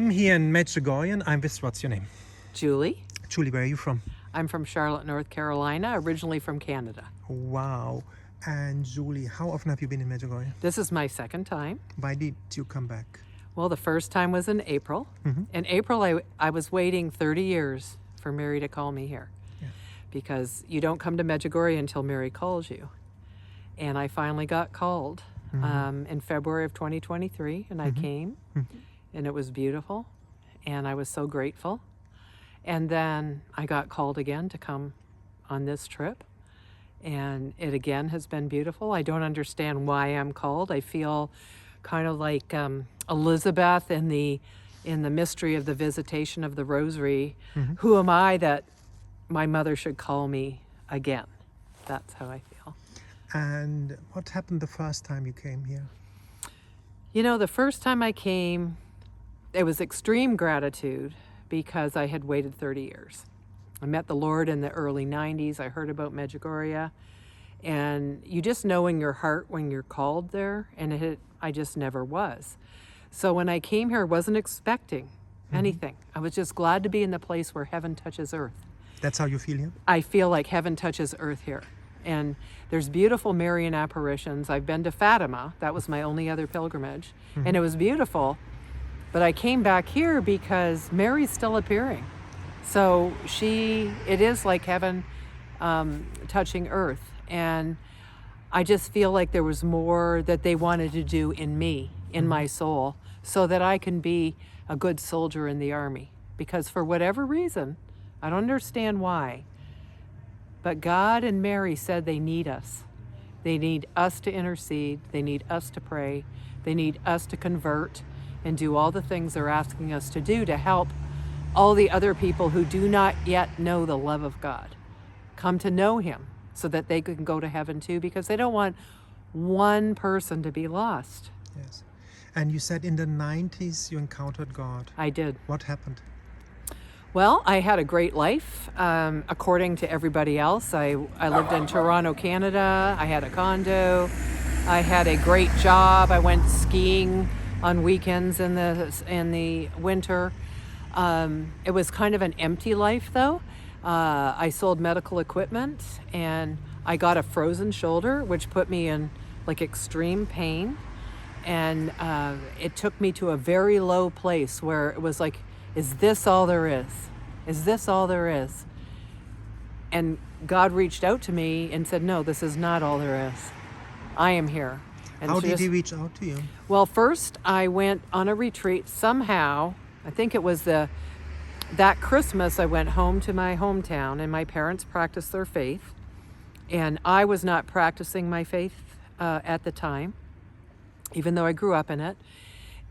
I'm here in Medjugorje and I'm with, what's your name? Julie. Julie, where are you from? I'm from Charlotte, North Carolina, originally from Canada. Wow. And Julie, how often have you been in Medjugorje? This is my second time. Why did you come back? Well, the first time was in April. In April, I was waiting 30 years for Mary to call me here. Yeah. Because you don't come to Medjugorje until Mary calls you. And I finally got called in February of 2023, and I came, and it was beautiful, and I was so grateful. And then I got called again to come on this trip, and it again has been beautiful. I don't understand why I'm called. I feel kind of like Elizabeth in the mystery of the visitation of the Rosary. Who am I that my mother should call me again? That's how I feel. And what happened the first time you came here? You know, the first time I came, it was extreme gratitude because I had waited 30 years. I met the Lord in the early 90s. I heard about Medjugorje, and you just know in your heart when you're called there, and I just never was. So when I came here, I wasn't expecting anything. I was just glad to be in the place where heaven touches earth. That's how you feel here? I feel like heaven touches earth here. And there's beautiful Marian apparitions. I've been to Fatima. That was my only other pilgrimage. And it was beautiful. But I came back here because Mary's still appearing. So it is like heaven touching earth. And I just feel like there was more that they wanted to do in me, in my soul, so that I can be a good soldier in the army. Because for whatever reason, I don't understand why, but God and Mary said they need us. They need us to intercede. They need us to pray. They need us to convert and do all the things they're asking us to do to help all the other people who do not yet know the love of God come to know him so that they can go to heaven too, because they don't want one person to be lost. Yes. And you said in the 90s you encountered God. I did. What happened? Well, I had a great life, according to everybody else. I lived in Toronto, Canada. I had a condo. I had a great job. I went skiing on weekends in the winter. It was kind of an empty life, though. I sold medical equipment, and I got a frozen shoulder, which put me in like extreme pain. And it took me to a very low place where it was like, is this all there is? Is this all there is? And God reached out to me and said, no, this is not all there is. I am here. And How did he reach out to you? Well, first I went on a retreat somehow. I think it was that Christmas I went home to my hometown, and my parents practiced their faith. And I was not practicing my faith at the time, even though I grew up in it.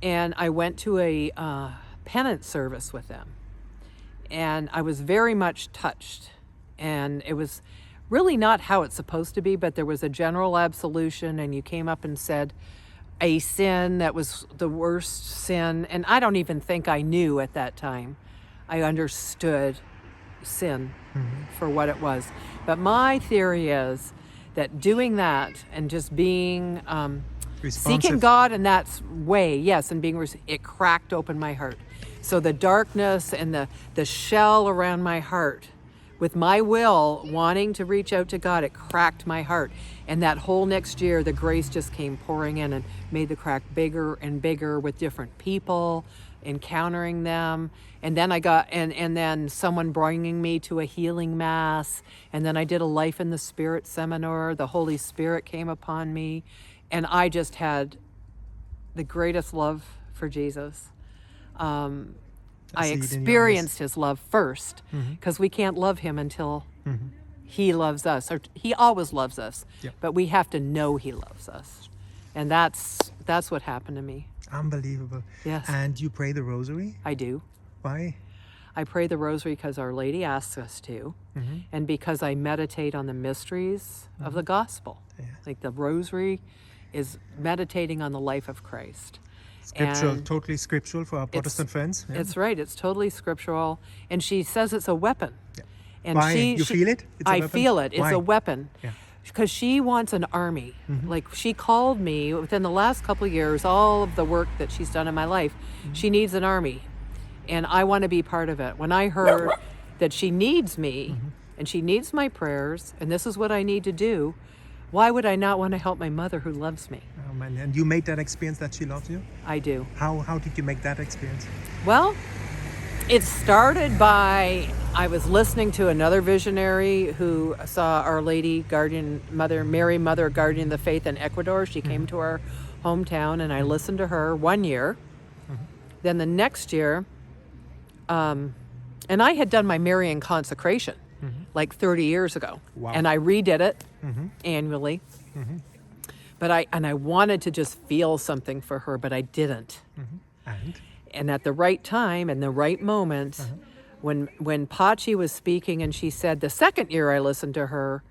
And I went to a penance service with them, and I was very much touched, and it was really not how it's supposed to be, but there was a general absolution, and you came up and said a sin that was the worst sin, and I don't even think I knew at that time. I understood sin for what it was, but my theory is that doing that and just being seeking God in that way, yes, and it cracked open my heart. So the darkness and the shell around my heart, with my will wanting to reach out to God, it cracked my heart. And that whole next year, the grace just came pouring in and made the crack bigger and bigger with different people, encountering them. And then and then someone bringing me to a healing mass. And then I did a Life in the Spirit seminar. The Holy Spirit came upon me. And I just had the greatest love for Jesus. I experienced his love first, because we can't love him until he loves us. Or he always loves us, but we have to know he loves us. And that's what happened to me. Unbelievable. Yes. And you pray the rosary? I do. Why? I pray the rosary because Our Lady asks us to, and because I meditate on the mysteries of the gospel. Yeah. Like the rosary is meditating on the life of Christ. Scriptural, totally scriptural for our Protestant friends. Yeah. It's right. It's totally scriptural. And she says it's a weapon. Yeah. And why? You feel it? It's a weapon? Feel it. It's why? A weapon. Yeah. Because she wants an army. Like, she called me within the last couple of years, all of the work that she's done in my life, she needs an army. and I want to be part of it. When I heard that she needs me and she needs my prayers, and this is what I need to do, why would I not want to help my mother who loves me? Oh, man. And you made that experience that she loves you? I do. How did you make that experience? Well, it started by, I was listening to another visionary who saw Our Lady Guardian Mother, Mary Mother Guardian of the Faith in Ecuador. She came to our hometown, and I listened to her 1 year. Then the next year, and I had done my Marian consecration like 30 years ago. Wow. And I redid it annually. But I wanted to just feel something for her, but I didn't. And at the right time and the right moment, when Pachi was speaking and she said, the second year I listened to her,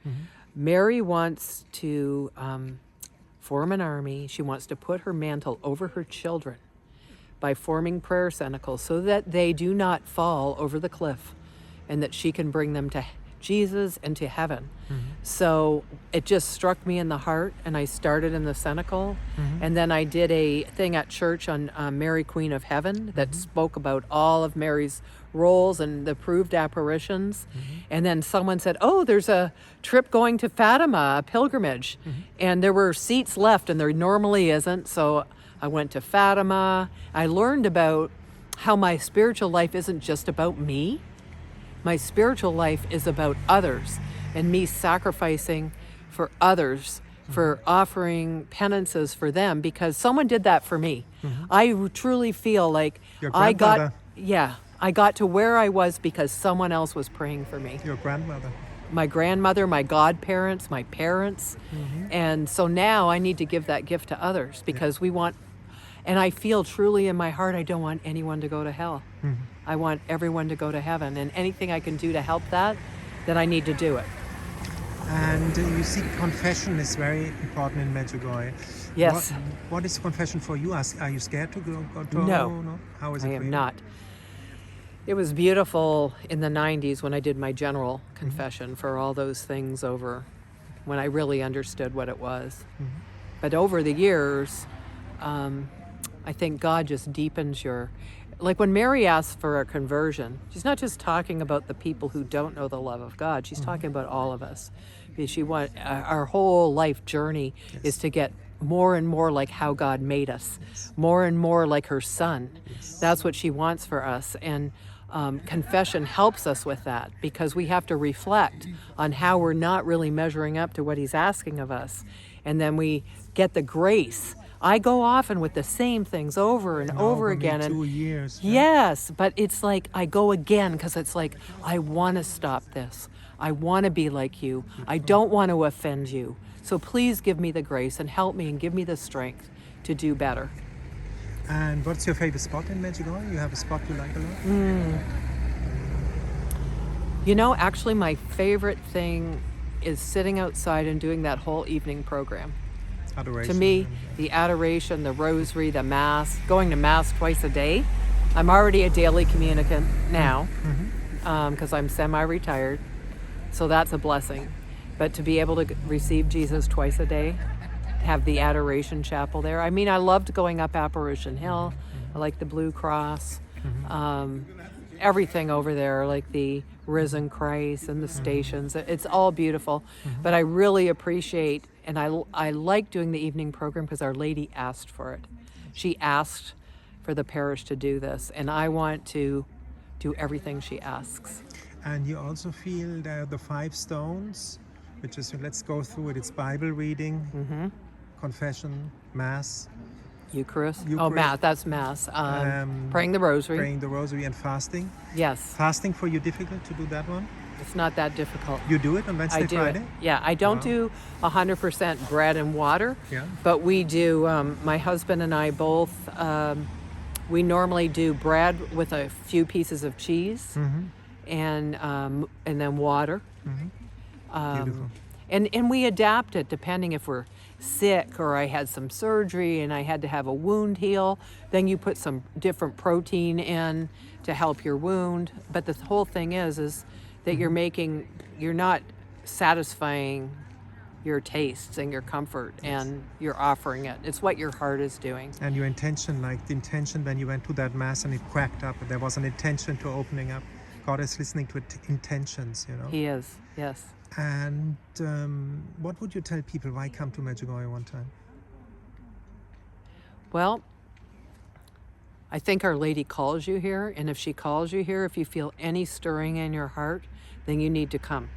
Mary wants to form an army. She wants to put her mantle over her children by forming prayer cenacles so that they do not fall over the cliff and that she can bring them to Jesus and to heaven. So it just struck me in the heart, and I started in the cenacle. And then I did a thing at church on Mary Queen of Heaven that spoke about all of Mary's roles and the proved apparitions. And then someone said, oh, there's a trip going to Fatima, a pilgrimage. And there were seats left, and there normally isn't. So I went to Fatima. I learned about how my spiritual life isn't just about me. My spiritual life is about others, and me sacrificing for others, for offering penances for them, because someone did that for me. I truly feel like Your I grandmother. got to where I was because someone else was praying for me. Your grandmother. My grandmother, my godparents, my parents. And so now I need to give that gift to others because we want, and I feel truly in my heart, I don't want anyone to go to hell. I want everyone to go to heaven, and anything I can do to help that, then I need to do it. And you see, confession is very important in Medjugorje. Yes. What is confession for you? Are you scared to go to? No. How is it I for am you? not. It was beautiful in the 90s when I did my general confession for all those things over, when I really understood what it was. But over the years, I think God just deepens your, like when Mary asks for a conversion, she's not just talking about the people who don't know the love of God. She's talking about all of us. Because our whole life journey is to get more and more like how God made us, more and more like her Son. That's what she wants for us. And confession helps us with that, because we have to reflect on how we're not really measuring up to what he's asking of us. And then we get the grace. I go often with the same things over and over again. 2 years. Yes, but it's like I go again because it's like, I want to stop this. I want to be like you. I don't want to offend you. So please give me the grace and help me and give me the strength to do better. And what's your favorite spot in Medjugorje? You have a spot you like a lot? You know, actually my favorite thing is sitting outside and doing that whole evening program. Adoration. To me, the adoration, the rosary, the mass, going to mass twice a day. I'm already a daily communicant now because I'm semi-retired. So that's a blessing. But to be able to receive Jesus twice a day, have the adoration chapel there. I mean, I loved going up Apparition Hill. I like the Blue Cross. Everything over there, like the Risen Christ and the stations. It's all beautiful. But I really appreciate, and I like doing the evening program because Our Lady asked for it. She asked for the parish to do this, and I want to do everything she asks. And you also feel the 5 stones, which is, let's go through it. It's Bible reading, confession, Mass. Eucharist? Oh, Eucharist. Mass. That's Mass. Praying the Rosary. Praying the Rosary and fasting. Yes. Fasting for you difficult to do that one? It's not that difficult. You do it on Wednesday, I do Friday? it. Yeah, I don't do 100% bread and water, Yeah. but we do, my husband and I both, we normally do bread with a few pieces of cheese and then water. Beautiful. And we adapt it depending if we're sick or I had some surgery and I had to have a wound heal, then you put some different protein in to help your wound. But the whole thing is that you're not satisfying your tastes and your comfort, and you're offering it. It's what your heart is doing. And your intention, like the intention when you went to that mass and it cracked up, there was an intention to opening up. God is listening to intentions, you know. He is, yes. And what would you tell people? Why come to Medjugorje one time? Well, I think Our Lady calls you here, and if she calls you here, if you feel any stirring in your heart, then you need to come,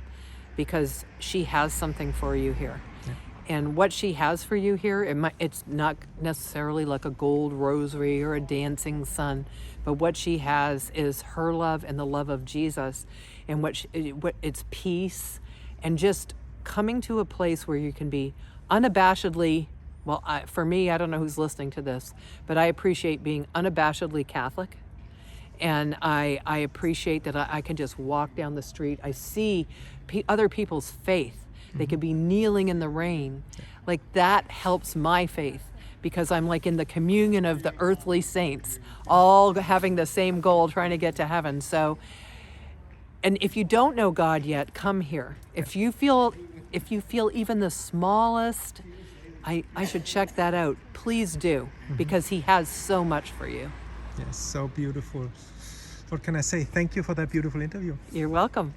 because she has something for you here. Yeah. And what she has for you here, it's not necessarily like a gold rosary or a dancing sun, but what she has is her love and the love of Jesus, and it's peace, and just coming to a place where you can be unabashedly, well, for me, I don't know who's listening to this, but I appreciate being unabashedly Catholic. And I appreciate that I can just walk down the street. I see other people's faith. They could be kneeling in the rain. Like, that helps my faith, because I'm like in the communion of the earthly saints, all having the same goal, trying to get to heaven. So, and if you don't know God yet, come here. If you feel even the smallest, I should check that out. Please do, because he has so much for you. Yes, so beautiful. What can I say? Thank you for that beautiful interview. You're welcome.